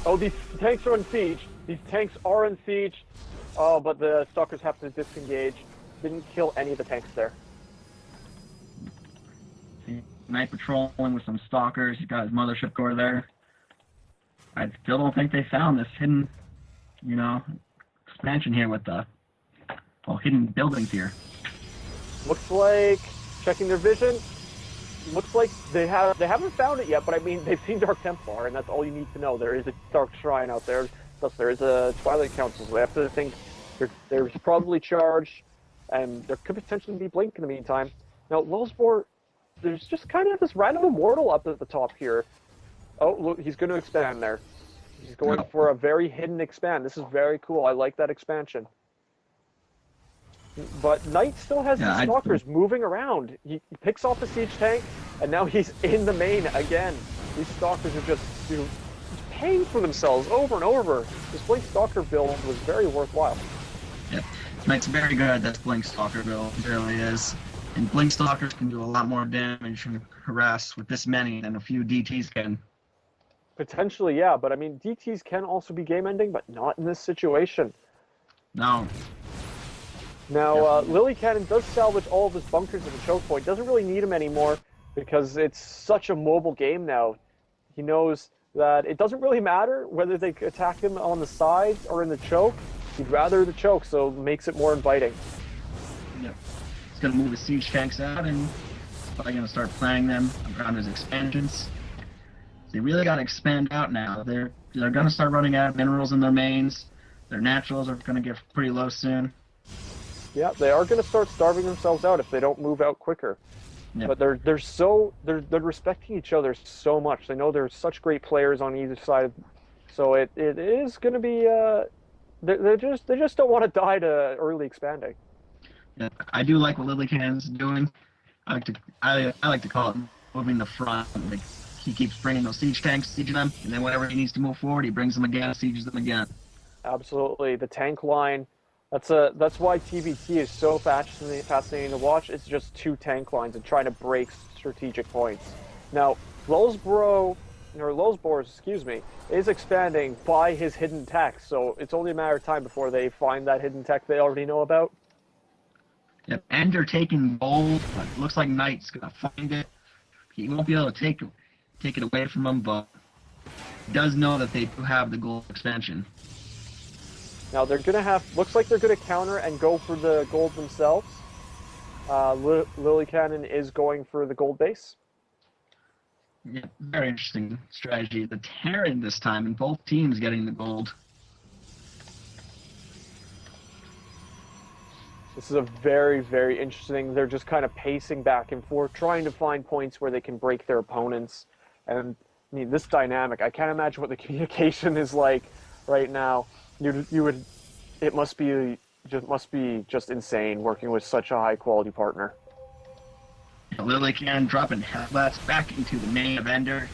B: Oh, these tanks are in siege. These tanks are in siege. Oh, but the Stalkers have to disengage. Didn't kill any of the tanks there.
C: See, Knight patrolling with some Stalkers. He's got his mothership core there. I still don't think they found this hidden, expansion here with the hidden buildings here.
B: Looks like, checking their vision, looks like they haven't found it yet, but I mean, they've seen Dark Templar, and that's all you need to know. There is a Dark Shrine out there, plus there is a Twilight Council, so they have to think there's probably charge, and there could potentially be Blink in the meantime. Now, Wolfsbore, there's just kind of this random immortal up at the top here. Oh, look, he's going to expand there. He's going for a very hidden expand. This is very cool. I like that expansion. But Knight still has his Stalkers moving around. He picks off the siege tank, and now he's in the main again. These Stalkers are just paying for themselves over and over. This Blink Stalker build was very worthwhile.
C: Yep. Knight's very good at this Blink Stalker build. It really is. And Blink Stalkers can do a lot more damage and harass with this many than a few DTs can.
B: Potentially, yeah, but I mean, DTs can also be game-ending, but not in this situation.
C: No.
B: Now, Lily Cannon does salvage all of his bunkers at the choke point. Doesn't really need him anymore because it's such a mobile game now. He knows that it doesn't really matter whether they attack him on the side or in the choke. He'd rather the choke, so it makes it more inviting.
C: Yep. He's going to move his siege tanks out, and he's probably going to start planning them around his expansions. They really got to expand out now. They're going to start running out of minerals in their mains. Their naturals are going to get pretty low soon.
B: Yeah, they are going to start starving themselves out if they don't move out quicker. Yep. But they're respecting each other so much. They know they're such great players on either side, so it is going to be. They just don't want to die to early expanding.
C: Yeah, I do like what Lily Cannon's doing. I like to call it moving the front. Like, he keeps bringing those siege tanks, sieging them, and then whenever he needs to move forward, he brings them again, sieges them again.
B: Absolutely, the tank line. That's why TBT is so fascinating to watch. It's just two tank lines and trying to break strategic points. Now, Lulzbor, is expanding by his hidden tech, so it's only a matter of time before they find that hidden tech they already know about.
C: Yep, and they're taking gold, but it looks like Knight's gonna find it. He won't be able to take it away from him, but he does know that they do have the gold expansion.
B: Now they're gonna looks like they're gonna counter and go for the gold themselves. Lily Cannon is going for the gold base.
C: Yeah, very interesting strategy. The Terran this time, and both teams getting the gold.
B: This is a very, very interesting. They're just kind of pacing back and forth, trying to find points where they can break their opponents. And I mean, this dynamic, I can't imagine what the communication is like right now. It must be just insane working with such a high quality partner.
C: Lily Cannon dropping Hellbats back into the main of Ender,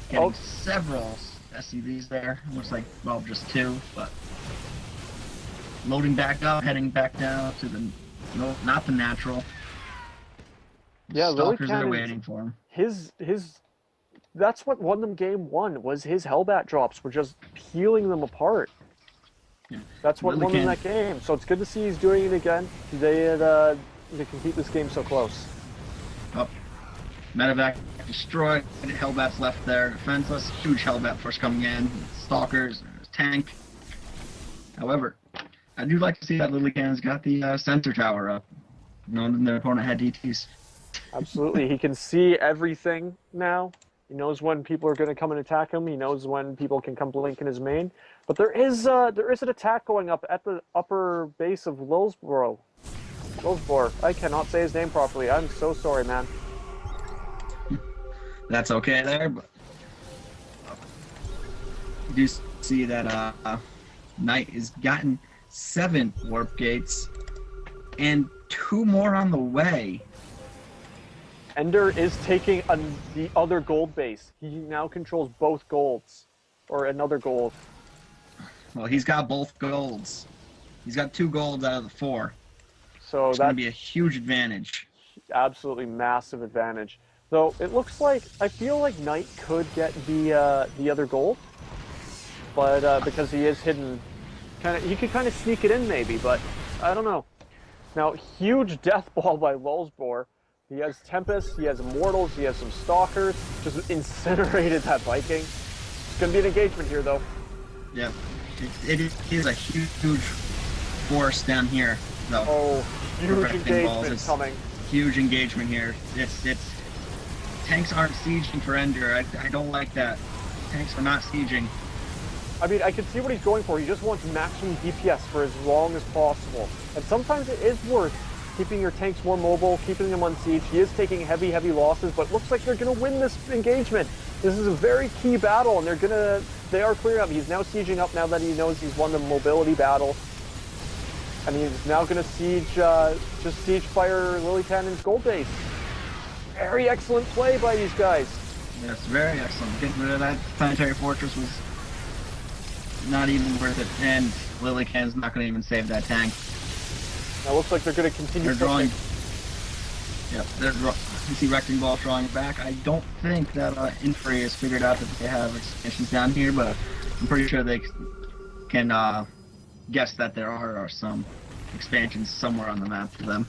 C: getting several SCVs there. Looks like, well, just two, but loading back up, heading back down to the not the natural.
B: Yeah,
C: Stalkers are waiting for him.
B: That's what won them game one. Was his Hellbat drops were just peeling them apart. Yeah. That's what won them that game. So it's good to see he's doing it again. They can keep this game so close.
C: Oh, Medevac destroyed. Hellbat's left there, defenseless. Huge Hellbat force coming in. Stalkers, tank. However, I do like to see that Lily Cannon's got the sensor tower up, knowing that their opponent had DTs.
B: Absolutely, he can see everything now. He knows when people are going to come and attack him. He knows when people can come blink in his main. But there is an attack going up at the upper base of Lulzbor. I cannot say his name properly. I'm so sorry, man.
C: That's okay there, but you do see that Knight has gotten 7 warp gates and 2 more on the way.
B: Ender is taking the other gold base. He now controls both golds, or another gold.
C: Well, he's got both golds. He's got 2 golds out of the 4.
B: So
C: that's going to be a huge advantage.
B: Absolutely massive advantage. Though it looks like, I feel like Knight could get the other gold, but because he is hidden, he could kind of sneak it in maybe, but I don't know. Now, huge death ball by Lulzbor. He has Tempest, he has Immortals, he has some Stalkers, just incinerated that Viking. It's going to be an engagement here, though.
C: Yeah, it is a huge force down here, though.
B: Oh, huge engagement coming.
C: Huge engagement here. It's tanks aren't sieging for Ender. I don't like that. Tanks are not sieging.
B: I mean, I can see what he's going for. He just wants maximum DPS for as long as possible. And sometimes it is worth keeping your tanks more mobile, keeping them on siege. He is taking heavy losses, but looks like they're going to win this engagement. This is a very key battle, and they are clearing up. He's now sieging up now that he knows he's won the mobility battle. And he's now going to just siege fire Lily Cannon's gold base. Very excellent play by these guys.
C: Yes, very excellent. Getting rid of that planetary fortress was not even worth it, and Lily Cannon's not going to even save that tank.
B: Now it looks like they're going to continue.
C: They're drawing. Yep, you see RektingBalls drawing back. I don't think that Inferi has figured out that they have expansions down here, but I'm pretty sure they can guess that there are some. expansions somewhere on the map for them.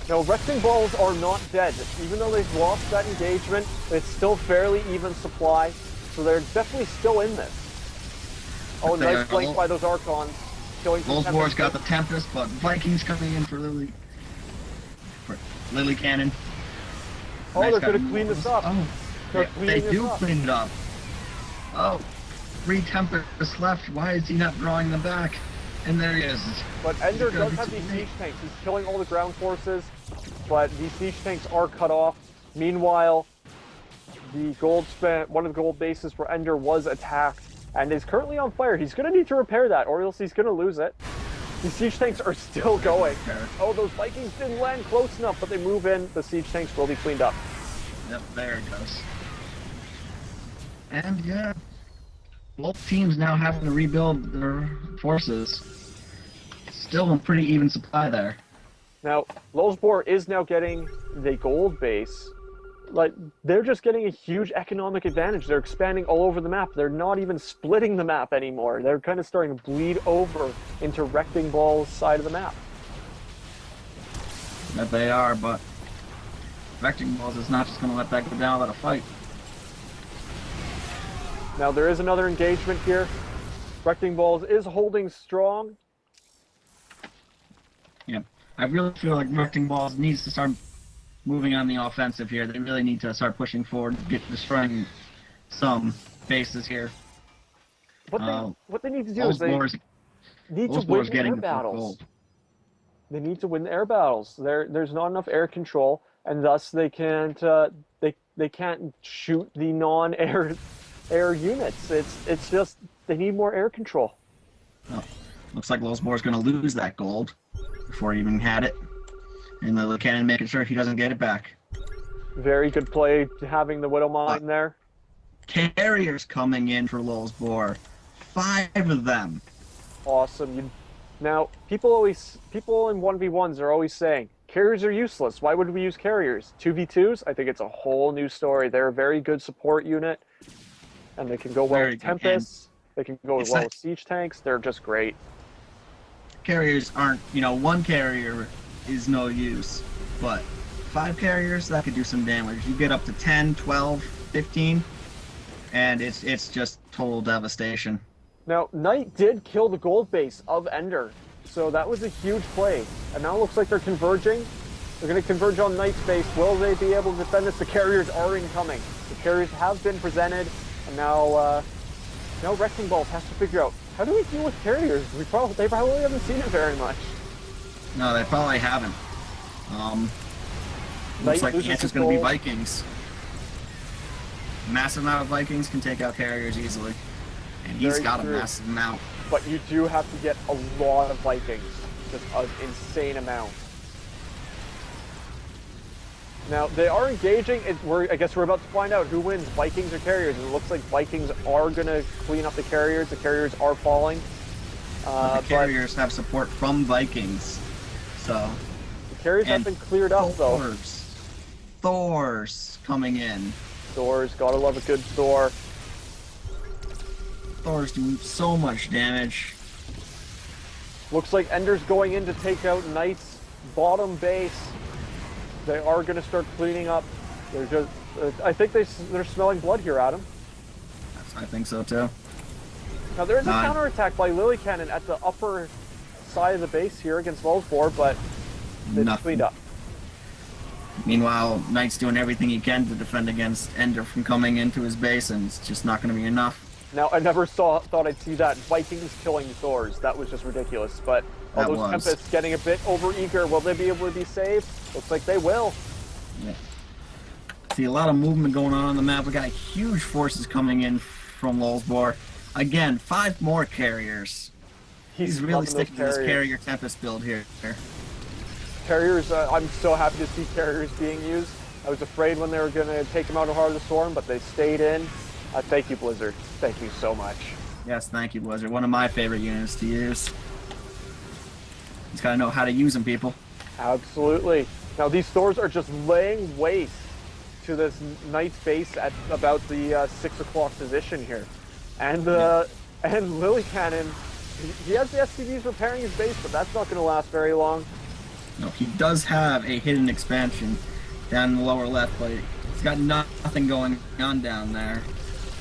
B: No, RektingBalls are not dead. Even though they've lost that engagement, it's still fairly even supply, so they're definitely still in this. Oh, nice flank by those Archons.
C: Lulzbor's got the Tempest, but Vikings coming in for Lily. For Lily Cannon.
B: Oh,
C: Nice,
B: they're gonna clean this up.
C: Oh, they do clean it up. Oh, 3 Tempests left. Why is he not drawing them back? And there he is.
B: But Ender does have these siege tanks. He's killing all the ground forces, but these siege tanks are cut off. Meanwhile, the one of the gold bases for Ender was attacked and is currently on fire. He's going to need to repair that, or else he's going to lose it. These siege tanks are still going. Oh, those Vikings didn't land close enough, but they move in. The siege tanks will be cleaned up.
C: Yep, there it goes. And yeah, both teams now having to rebuild their forces. Still a pretty even supply there.
B: Now, Lulzbor is now getting the gold base. Like, they're just getting a huge economic advantage. They're expanding all over the map. They're not even splitting the map anymore. They're kind of starting to bleed over into RektingBalls' side of the map.
C: That they are, but RektingBalls is not just going to let that go down without a fight.
B: Now, there is another engagement here. RektingBalls is holding strong.
C: Yep. I really feel like RektingBalls needs to start moving on the offensive here. They really need to start pushing forward, destroying some bases here.
B: What they need to do is they need to win air battles. They need to win the air battles. There's not enough air control, and thus they can't shoot the non-air units. It's just they need more air control.
C: Oh, looks like Lulzbor's going to lose that gold before he even had it. And the cannon making sure he doesn't get it back.
B: Very good play having the Widow Mine there.
C: Carriers coming in for Lulzbor. 5 of them.
B: Awesome. Now, people in 1v1s are always saying, carriers are useless. Why would we use carriers? 2v2s? I think it's a whole new story. They're a very good support unit. And they can go well with Tempests. They can go well with siege tanks. They're just great.
C: Carriers aren't, one carrier is no use, but 5 carriers, that could do some damage. You get up to 10, 12, 15, and it's just total devastation.
B: Now, Knight did kill the gold base of Ender, so that was a huge play. And now it looks like they're converging. They're going to converge on Knight's base. Will they be able to defend this? The carriers are incoming. The carriers have been presented, and now RektingBalls has to figure out, how do we deal with carriers? They probably haven't seen it very much.
C: No, they probably haven't. Looks like the answer's going to be Vikings. Massive amount of Vikings can take out carriers easily. And he's got a massive amount.
B: But you do have to get a lot of Vikings. Just an insane amount. Now, they are engaging. I guess we're about to find out who wins, Vikings or carriers. And it looks like Vikings are going to clean up the carriers. The carriers are falling.
C: The carriers have support from Vikings. So,
B: the carriers have been cleared up, though.
C: Thor's coming in.
B: Thor's, gotta love a good Thor.
C: Thor's doing so much damage.
B: Looks like Ender's going in to take out Knight's bottom base. They are going to start cleaning up. They're just, I think they're smelling blood here, Adam.
C: I think so too.
B: Now there is a counterattack by Lily Cannon at the upper side of the base here against Lulzbor, but it's cleaned up.
C: Meanwhile, Knight's doing everything he can to defend against Ender from coming into his base, and it's just not going to be enough.
B: Now, I never thought I'd see that. Vikings killing Thors. That was just ridiculous. But all those Tempests getting a bit overeager. Will they be able to be saved? Looks like they will.
C: Yeah. See a lot of movement going on the map. We got huge forces coming in from Lulzbor. Again, 5 more carriers. He's really sticking to this carrier Tempest build here.
B: Carriers, I'm so happy to see carriers being used. I was afraid when they were going to take him out of Heart of the Storm, but they stayed in. Thank you, Blizzard. Thank you so much.
C: Yes, thank you, Blizzard. One of my favorite units to use. Just gotta know how to use them, people.
B: Absolutely. Now, these Thors are just laying waste to this Knight's base at about the 6 o'clock position here. And Lily Cannon he has the SCVs repairing his base, but that's not going to last very long.
C: No, he does have a hidden expansion down in the lower left, but he's got nothing going on down there.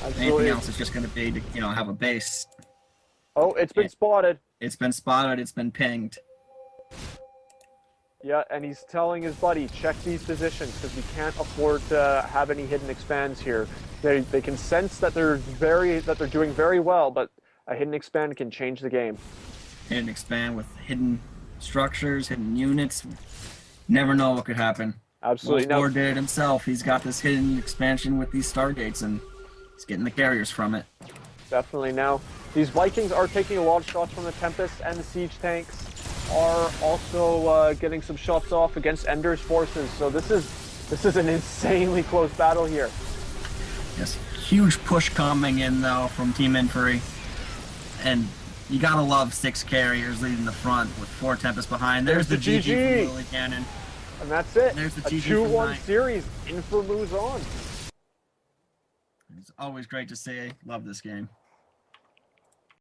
B: Absolutely.
C: Anything else is just going to be to, you know, have a base.
B: Oh, it's been spotted.
C: It's been spotted. It's been pinged.
B: Yeah, and he's telling his buddy, check these positions because we can't afford to have any hidden expands here. They can sense that they're doing very well, but a hidden expand can change the game.
C: Hidden expand with hidden structures, hidden units. Never know what could happen.
B: Absolutely.
C: Lord did it himself. He's got this hidden expansion with these stargates, and he's getting the carriers from it.
B: Definitely. Now, these Vikings are taking a lot of shots from the Tempest, and the siege tanks are also getting some shots off against Ender's forces. So this is an insanely close battle here.
C: Yes, huge push coming in though from Team Inferi, and you gotta love 6 carriers leading the front with 4 Tempests behind. There's the GG from Lily Cannon.
B: And that's it.
C: There's the
B: a
C: GG
B: 2-1 series. Infer moves on.
C: It's always great to see. Love this game.